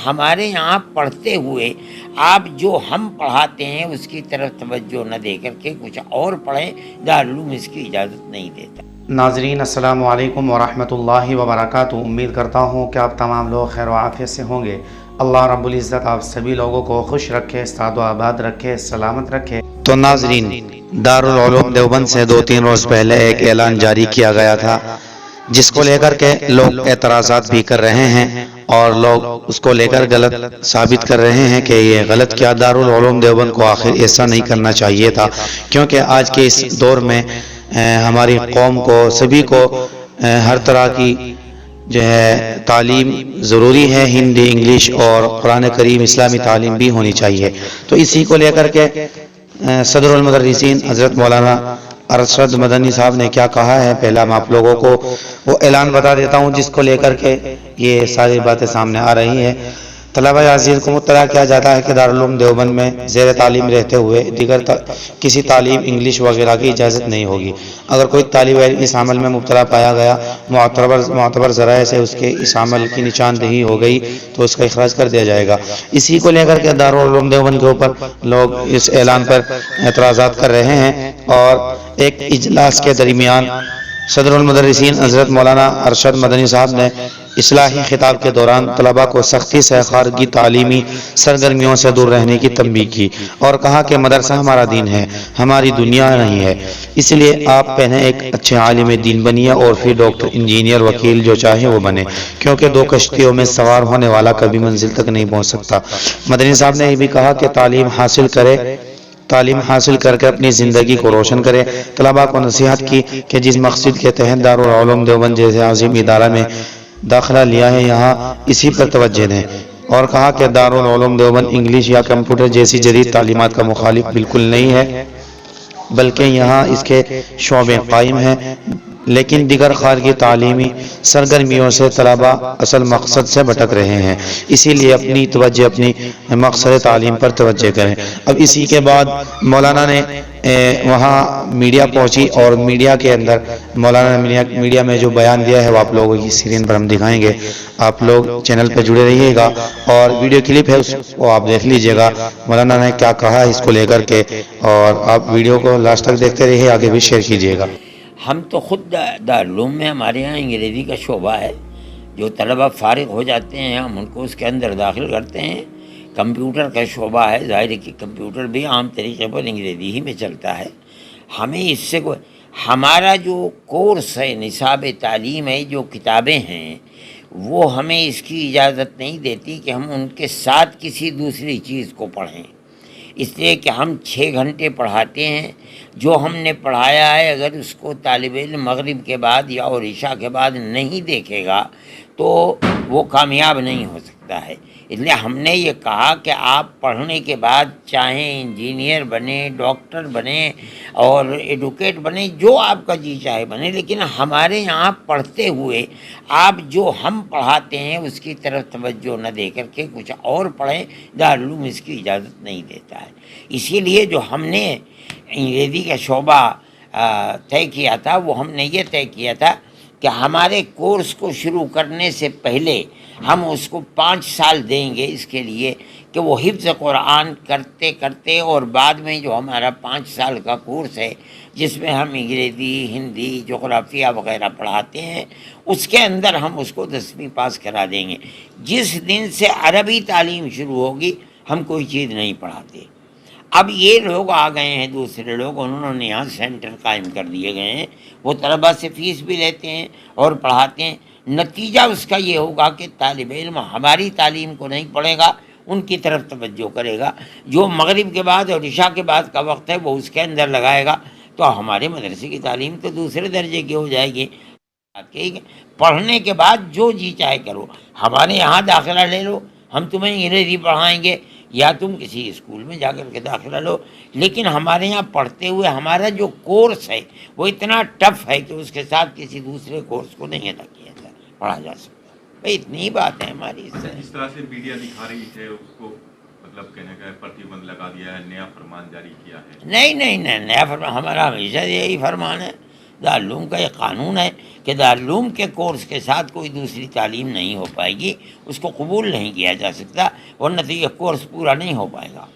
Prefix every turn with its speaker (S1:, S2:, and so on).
S1: ہمارے یہاں پڑھتے ہوئے آپ جو ہم پڑھاتے ہیں اس کی طرف توجہ نہ دے کر کے کچھ اور پڑھیں، دارالعلوم اس کی اجازت نہیں دیتا۔
S2: ناظرین السلام علیکم ورحمۃ اللہ وبرکاتہ۔ امید کرتا ہوں کہ آپ تمام لوگ خیر و عافیت سے ہوں گے۔ اللہ رب العزت آپ سبھی لوگوں کو خوش رکھے، سعد و آباد رکھے، سلامت رکھے۔ تو ناظرین، دارالعلوم دیوبند سے 2-3 روز پہلے ایک اعلان جاری کیا گیا تھا، جس کو لے کر کے لوگ اعتراضات بھی کر رہے ہیں اور لوگ اس کو لے کر غلط ثابت کر رہے ہیں کہ یہ غلط کیا، دارالعلوم دیوبند کو آخر ایسا نہیں کرنا چاہیے تھا، کیونکہ آج کے اس دور میں ہماری قوم کو سبھی کو ہر طرح کی جو ہے تعلیم ضروری ہے، ہندی، انگلش اور قرآن کریم اسلامی تعلیم بھی ہونی چاہیے۔ تو اسی کو لے کر کے صدر المدرسین حضرت مولانا ارشد مدنی صاحب نے کیا کہا ہے، پہلا میں آپ لوگوں کو وہ اعلان بتا دیتا ہوں جس کو لے کر کے یہ ساری باتیں سامنے آ رہی ہیں۔ طلبہ عزیز کو مطلع کیا جاتا ہے کہ دارالعلوم دیوبند میں زیر تعلیم رہتے ہوئے دیگر کسی تعلیم انگلش وغیرہ کی اجازت نہیں ہوگی۔ اگر کوئی طالب علم اس عمل میں مبتلا پایا گیا، معتبر ذرائع سے اس کے اس عمل کی نشاندہی ہو گئی تو اس کا اخراج کر دیا جائے گا۔ اسی کو لے کر کے دارالعلوم دیوبند کے اوپر لوگ اس اعلان پر اعتراضات کر رہے ہیں، اور ایک اجلاس کے درمیان صدر المدرسین حضرت مولانا ارشد مدنی صاحب نے اصلاحی خطاب کے دوران طلباء کو سختی سے خارجی تعلیمی سرگرمیوں سے دور رہنے کی تنبیہ کی اور کہا کہ مدرسہ ہمارا دین ہے، ہماری دنیا نہیں ہے، اس لیے آپ پہلے ایک اچھے عالم دین بنیے اور پھر ڈاکٹر، انجینئر، وکیل جو چاہے وہ بنے، کیونکہ 2 کشتیوں میں سوار ہونے والا کبھی منزل تک نہیں پہنچ سکتا۔ مدنی صاحب نے یہ بھی کہا کہ تعلیم حاصل کر کے اپنی زندگی کو روشن کرے۔ طلباء کو نصیحت کی کہ جس مقصد کے تحت دارالعلوم دیوبند جیسے عظیم ادارہ میں داخلہ لیا ہے، یہاں اسی پر توجہ دیں، اور کہا کہ دارالعلوم دیوبند انگلش یا کمپیوٹر جیسی جدید تعلیمات کا مخالف بالکل نہیں ہے، بلکہ یہاں اس کے شعبے قائم ہیں، لیکن دیگر خارجی تعلیمی سرگرمیوں سے طلباء اصل مقصد سے بھٹک رہے ہیں، اسی لیے اپنی توجہ اپنی مقصد تعلیم پر توجہ کریں۔ اب اسی کے بعد مولانا نے وہاں میڈیا پہنچی، اور میڈیا کے اندر مولانا نے میڈیا میں جو بیان دیا ہے وہ آپ لوگوں کی اسکرین پر ہم دکھائیں گے، آپ لوگ چینل پہ جڑے رہیے گا، اور ویڈیو کلپ ہے اس کو آپ دیکھ لیجئے گا مولانا نے کیا کہا ہے اس کو لے کر کے، اور آپ ویڈیو کو لاسٹ تک دیکھتے رہیے، آگے بھی شیئر کیجئے گا۔
S1: ہم تو خود دارالعلوم میں ہمارے یہاں انگریزی کا شعبہ ہے، جو طلبہ فارغ ہو جاتے ہیں ہم ان کو اس کے اندر داخل کرتے ہیں۔ کمپیوٹر کا شعبہ ہے، ظاہر ہے کہ کمپیوٹر بھی عام طریقے پر انگریزی ہی میں چلتا ہے۔ ہمیں اس سے ہمارا جو کورس ہے، نصاب تعلیم ہے، جو کتابیں ہیں، وہ ہمیں اس کی اجازت نہیں دیتی کہ ہم ان کے ساتھ کسی دوسری چیز کو پڑھیں، اس لیے کہ ہم 6 گھنٹے پڑھاتے ہیں۔ جو ہم نے پڑھایا ہے اگر اس کو طالب علم مغرب کے بعد یا اور عشاء کے بعد نہیں دیکھے گا تو وہ کامیاب نہیں ہو سکتا ہے۔ اس لیے ہم نے یہ کہا کہ آپ پڑھنے کے بعد چاہیں انجینئر بنیں، ڈاکٹر بنیں اور ایڈوکیٹ بنیں، جو آپ کا جی چاہے بنیں، لیکن ہمارے یہاں پڑھتے ہوئے آپ جو ہم پڑھاتے ہیں اس کی طرف توجہ نہ دے کر کے کچھ اور پڑھیں، دارالعلوم اس کی اجازت نہیں دیتا ہے۔ اسی لیے جو ہم نے انگریزی کا شعبہ طے کیا تھا، وہ ہم نے یہ طے کیا تھا کہ ہمارے کورس کو شروع کرنے سے پہلے ہم اس کو 5 سال دیں گے اس کے لیے کہ وہ حفظ قرآن کرتے کرتے، اور بعد میں جو ہمارا 5 سال کا کورس ہے جس میں ہم انگریزی، ہندی، جغرافیہ وغیرہ پڑھاتے ہیں، اس کے اندر ہم اس کو 10ویں پاس کرا دیں گے۔ جس دن سے عربی تعلیم شروع ہوگی ہم کوئی چیز نہیں پڑھاتے۔ اب یہ لوگ آ گئے ہیں، دوسرے لوگ، انہوں نے یہاں سینٹر قائم کر دیے گئے ہیں، وہ طلباء سے فیس بھی لیتے ہیں اور پڑھاتے ہیں۔ نتیجہ اس کا یہ ہوگا کہ طالب علم ہماری تعلیم کو نہیں پڑھے گا، ان کی طرف توجہ کرے گا، جو مغرب کے بعد اور عشاء کے بعد کا وقت ہے وہ اس کے اندر لگائے گا، تو ہمارے مدرسے کی تعلیم تو دوسرے درجے کی ہو جائے گی۔ پڑھنے کے بعد جو جی چاہے کرو، ہمارے یہاں داخلہ لے لو، ہم تمہیں انگریزی پڑھائیں گے، یا تم کسی اسکول میں جا کر کے داخلہ لو، لیکن ہمارے یہاں پڑھتے ہوئے ہمارا جو کورس ہے وہ اتنا ٹف ہے کہ اس کے ساتھ کسی دوسرے کورس کو نہیں ادا کیا جا پڑھا جا سکتا۔ بھائی اتنی ہی بات ہے ہماری۔
S3: جس طرح سے میڈیا دکھا رہی ہے اس کو مطلب کہنے کا پرتیبند لگا دیا ہے، نیا فرمان جاری کیا ہے؟
S1: نہیں، نیا فرمان ہمارا ہمیشہ یہی فرمان ہے دارالعلوم کا یہ قانون ہے کہ دارالعلوم کے کورس کے ساتھ کوئی دوسری تعلیم نہیں ہو پائے گی، اس کو قبول نہیں کیا جا سکتا، ورنہ تو یہ کورس پورا نہیں ہو پائے گا۔